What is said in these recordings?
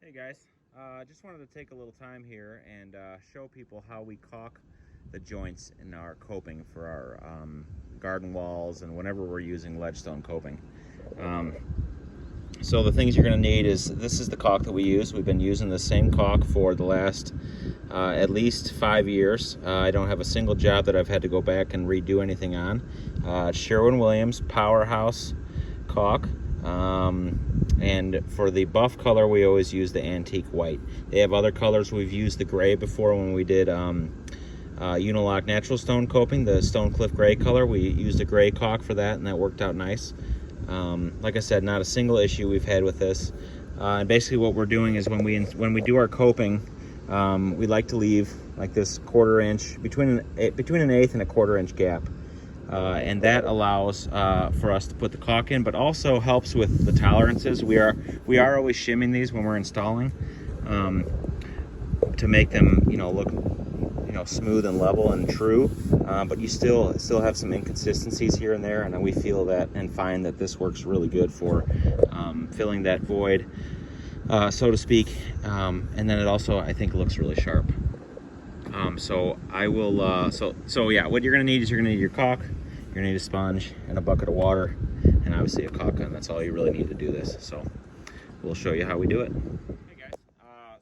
Hey guys, just wanted to take a little time here and show people how we caulk the joints in our coping for our garden walls and whenever we're using ledgestone coping. So the things you're going to need is, this is the caulk that we use. We've been using the same caulk for the last at least 5 years. I don't have a single job that I've had to go back and redo anything on. Sherwin-Williams Powerhouse caulk. And for the buff color, we always use the antique white. They have other colors. We've used the gray before when we did Unilock Natural Stone Coping, the Stone Cliff gray color. We used a gray caulk for that, and that worked out nice. Like I said, not a single issue we've had with this. And basically what we're doing is when we do our coping, we like to leave like this 1/4 inch, between an eighth and a 1/4 inch gap. And that allows for us to put the caulk in, but also helps with the tolerances. We are always shimming these when we're installing to make them, look, smooth and level and true. But you still have some inconsistencies here and there, and we feel that and find that this works really good for filling that void, so to speak. And then it also, I think, looks really sharp. So I will, so yeah, what you're gonna need is you're gonna need your caulk, you're gonna need a sponge and a bucket of water, and obviously a caulk gun. That's all you really need to do this. So we'll show you how we do it. Hey guys,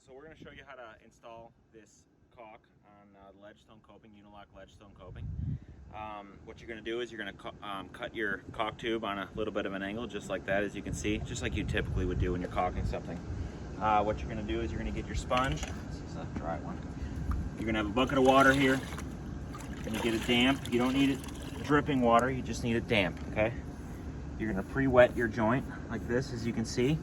so we're gonna show you how to install this caulk on the Ledgestone Coping, Unilock Ledgestone Coping. What you're gonna do is you're gonna cut your caulk tube on a little bit of an angle, just like that, as you can see, just like you typically would do when you're caulking something. What you're gonna do is you're gonna get your sponge. This is a dry one. You're gonna have a bucket of water here. You're gonna get it damp. You don't need it dripping water, you just need it damp, okay? You're gonna pre-wet your joint like this, as you can see.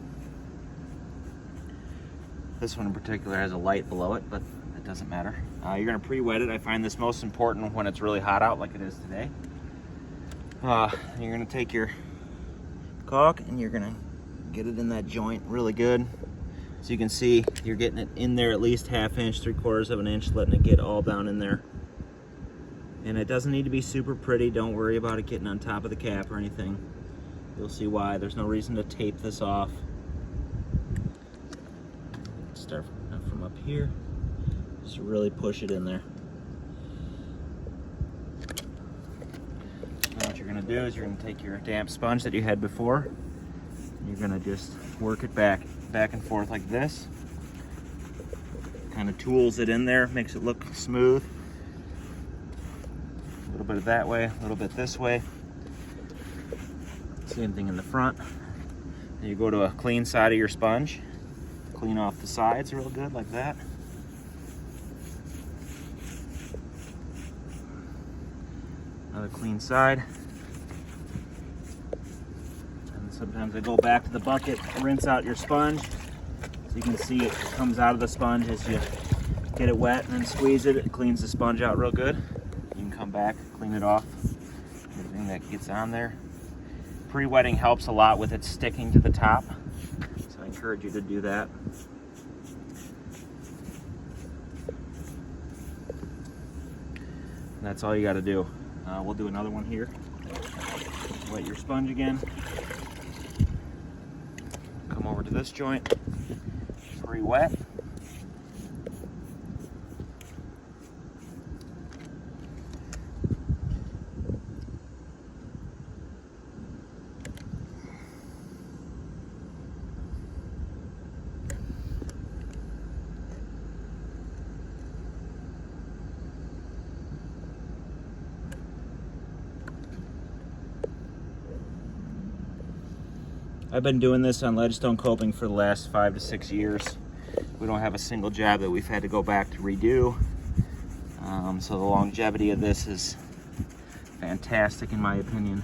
This one in particular has a light below it, but it doesn't matter. You're gonna pre-wet it. I find this most important when it's really hot out like it is today. You're gonna take your caulk and you're gonna get it in that joint really good. So you can see you're getting it in there at least 1/2 inch, 3/4 of an inch, letting it get all down in there. And it doesn't need to be super pretty. Don't worry about it getting on top of the cap or anything. You'll see why. There's no reason to tape this off. Start from up here. Just really push it in there. Now what you're gonna do is you're gonna take your damp sponge that you had before. You're gonna just work it back and forth like this. Kind of tools it in there, makes it look smooth. A little bit of that way, a little bit this way. Same thing in the front. Then you go to a clean side of your sponge. Clean off the sides real good like that. Another clean side. Sometimes I go back to the bucket, rinse out your sponge. So you can see it comes out of the sponge as you get it wet and then squeeze it. It cleans the sponge out real good. You can come back, clean it off, everything that gets on there. Pre-wetting helps a lot with it sticking to the top. So I encourage you to do that. And that's all you got to do. We'll do another one here. Wet your sponge again. Come over to this joint, pre-wet. I've been doing this on Ledgestone Coping for the last 5 to 6 years. We don't have a single job that we've had to go back to redo. So the longevity of this is fantastic in my opinion.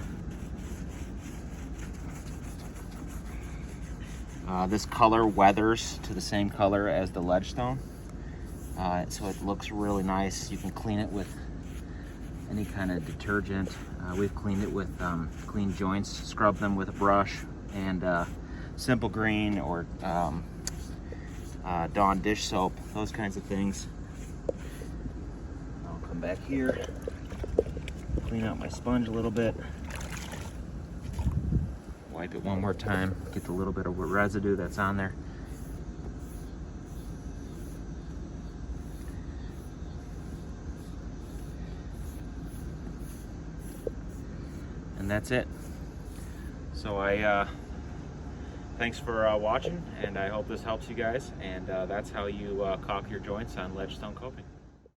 This color weathers to the same color as the Ledgestone. So it looks really nice. You can clean it with any kind of detergent. We've cleaned it with clean joints, scrub them with a brush and Simple Green or Dawn dish soap, those kinds of things. I'll come back here, clean out my sponge a little bit, wipe it one more time, get the little bit of residue that's on there. And that's it. So thanks for watching, and I hope this helps you guys. And that's how you caulk your joints on Ledgestone Coping.